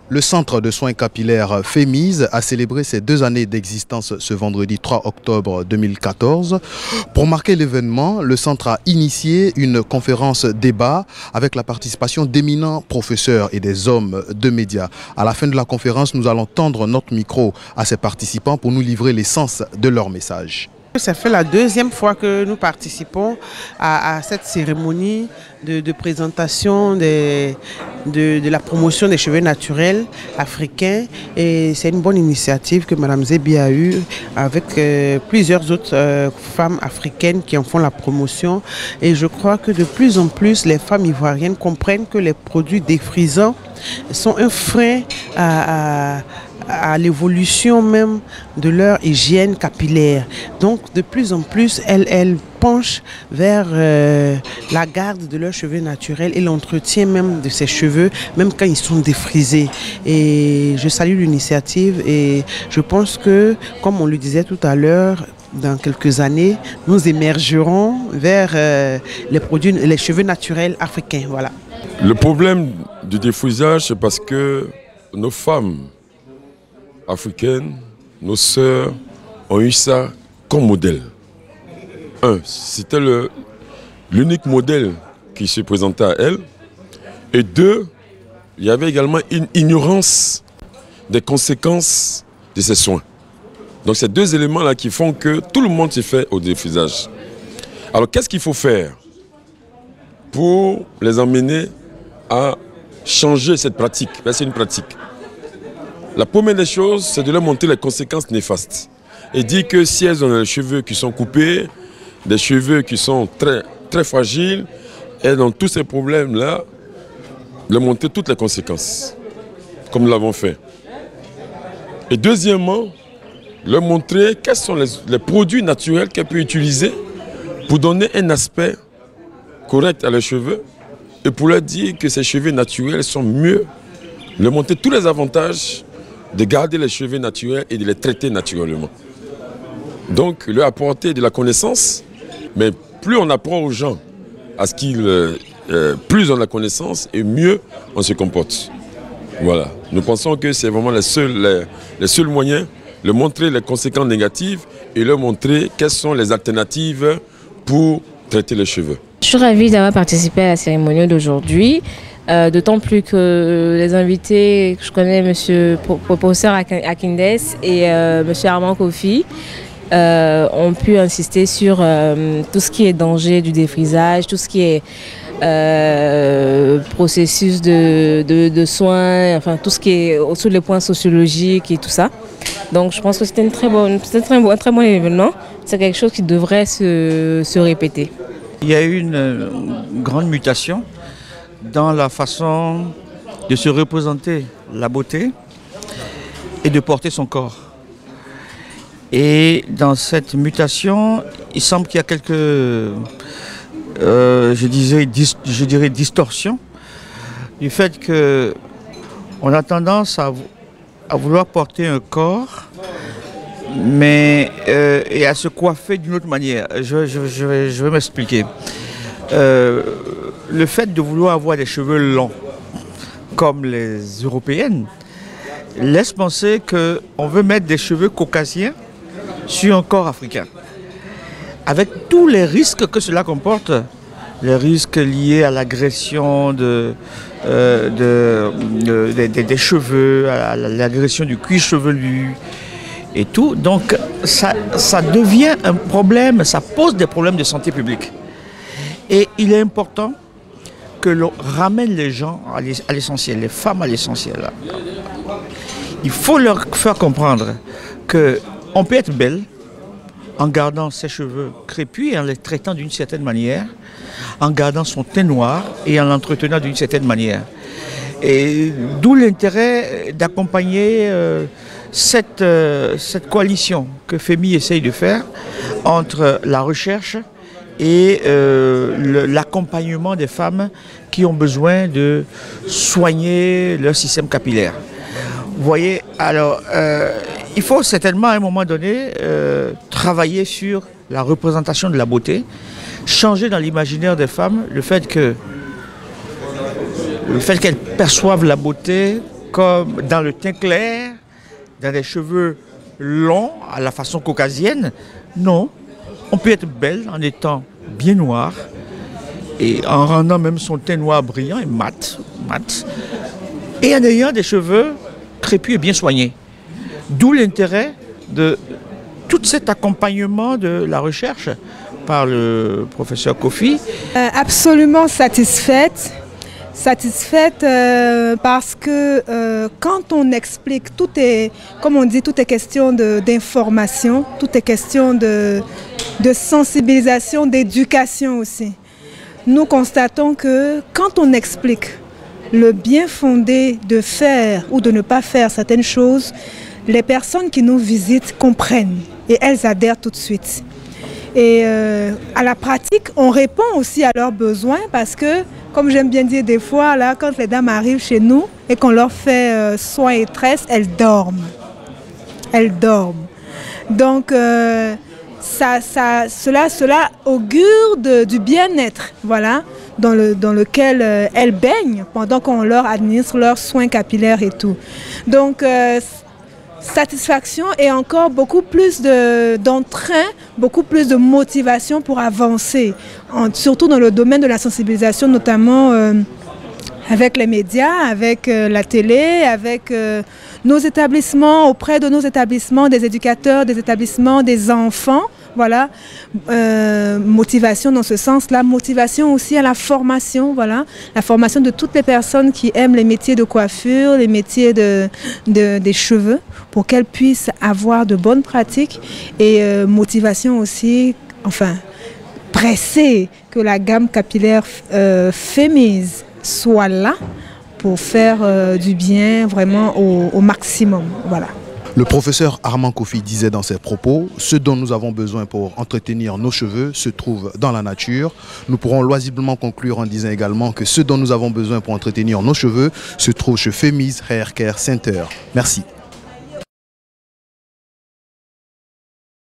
Le centre de soins capillaires FEMIS a célébré ses 2 années d'existence ce vendredi 3 octobre 2014. Pour marquer l'événement, le centre a initié une conférence débat avec la participation d'éminents professeurs et des hommes de médias. À la fin de la conférence, nous allons tendre notre micro à ces participants pour nous livrer l'essence de leur message. Ça fait la 2e fois que nous participons à cette cérémonie de présentation de la promotion des cheveux naturels africains. Et c'est une bonne initiative que Mme Zebi a eue avec plusieurs autres femmes africaines qui en font la promotion. Et je crois que de plus en plus, les femmes ivoiriennes comprennent que les produits défrisants sont un frein à l'évolution même de leur hygiène capillaire. Donc de plus en plus, elles penchent vers la garde de leurs cheveux naturels et l'entretien même de ces cheveux, même quand ils sont défrisés. Et je salue l'initiative et je pense que, comme on le disait tout à l'heure, dans quelques années, nous émergerons vers les cheveux naturels africains. Voilà. Le problème du défrisage, c'est parce que nos femmes africaines, nos sœurs, ont eu ça comme modèle. C'était l'unique modèle qui se présentait à elles. Et 2, il y avait également une ignorance des conséquences de ces soins. Donc c'est 2 éléments-là qui font que tout le monde s'est fait au défrisage. Alors qu'est-ce qu'il faut faire pour les emmener à changer cette pratique? C'est une pratique. La première des choses, c'est de leur montrer les conséquences néfastes. Et dire que si elles ont des cheveux qui sont coupés, des cheveux qui sont très, très fragiles, elles ont tous ces problèmes-là, leur montrer toutes les conséquences, comme nous l'avons fait. Et deuxièmement, leur montrer quels sont les produits naturels qu'elles peuvent utiliser pour donner un aspect correct à leurs cheveux et pour leur dire que ces cheveux naturels sont mieux, leur montrer tous les avantages de garder les cheveux naturels et de les traiter naturellement. Donc, leur apporter de la connaissance, mais plus on apprend aux gens à ce qu'ils, plus on a la connaissance et mieux on se comporte. Voilà. Nous pensons que c'est vraiment les seuls moyens de montrer les conséquences négatives et leur montrer quelles sont les alternatives pour traiter les cheveux. Je suis ravie d'avoir participé à la cérémonie d'aujourd'hui. D'autant plus que les invités, je connais M. Professeur Akindes et M. Armand Kofi, ont pu insister sur tout ce qui est danger du défrisage, tout ce qui est processus de soins, enfin tout ce qui est sur les points sociologiques et tout ça. Donc je pense que c'était un très bon événement. C'est quelque chose qui devrait se répéter. Il y a eu une grande mutation dans la façon de se représenter la beauté et de porter son corps. Et dans cette mutation, il semble qu'il y a quelques, je dirais distorsions du fait qu'on a tendance à vouloir porter un corps, mais et à se coiffer d'une autre manière. Je vais m'expliquer. Le fait de vouloir avoir des cheveux longs, comme les européennes, laisse penser qu'on veut mettre des cheveux caucasiens sur un corps africain. Avec tous les risques que cela comporte, les risques liés à l'agression des cheveux, à l'agression du cuir chevelu et tout. Donc ça devient un problème, ça pose des problèmes de santé publique. Et il est important que l'on ramène les gens à l'essentiel, les femmes à l'essentiel. Il faut leur faire comprendre qu'on peut être belle en gardant ses cheveux crépus et en les traitant d'une certaine manière, en gardant son teint noir et en l'entretenant d'une certaine manière. Et d'où l'intérêt d'accompagner cette coalition que FEMI essaye de faire entre la recherche et l'accompagnement des femmes qui ont besoin de soigner leur système capillaire. Vous voyez, alors il faut certainement à un moment donné travailler sur la représentation de la beauté, changer dans l'imaginaire des femmes le fait qu'elles perçoivent la beauté comme dans le teint clair, dans des cheveux longs à la façon caucasienne. Non, on peut être belle en étant bien noire et en rendant même son teint noir brillant et mat, et en ayant des cheveux crépus et bien soignés. D'où l'intérêt de tout cet accompagnement de la recherche par le professeur Kofi. Absolument satisfaite. Parce que quand on explique, tout est, comme on dit, tout est question d'information, tout est question de sensibilisation, d'éducation aussi. Nous constatons que quand on explique le bien fondé de faire ou de ne pas faire certaines choses, les personnes qui nous visitent comprennent et elles adhèrent tout de suite. Et à la pratique, on répond aussi à leurs besoins parce que, comme j'aime bien dire des fois, là, quand les dames arrivent chez nous et qu'on leur fait soins et tresses, elles dorment. Elles dorment. Donc, cela augure du bien-être, voilà, dans lequel elles baignent pendant qu'on leur administre leurs soins capillaires et tout. Donc, satisfaction et encore beaucoup plus d'entrain, beaucoup plus de motivation pour avancer, surtout dans le domaine de la sensibilisation, notamment avec les médias, avec la télé, avec nos établissements, auprès de nos établissements, des éducateurs, des établissements, des enfants. Voilà, motivation dans ce sens-là, motivation aussi à la formation, voilà, la formation de toutes les personnes qui aiment les métiers de coiffure, les métiers des cheveux, pour qu'elles puissent avoir de bonnes pratiques et motivation aussi, enfin, presser que la gamme capillaire Femease soit là pour faire du bien vraiment au maximum, voilà. Le professeur Armand Kofi disait dans ses propos, ce dont nous avons besoin pour entretenir nos cheveux se trouve dans la nature. Nous pourrons loisiblement conclure en disant également que ce dont nous avons besoin pour entretenir nos cheveux se trouve chez Femease Hair Care Center. Merci.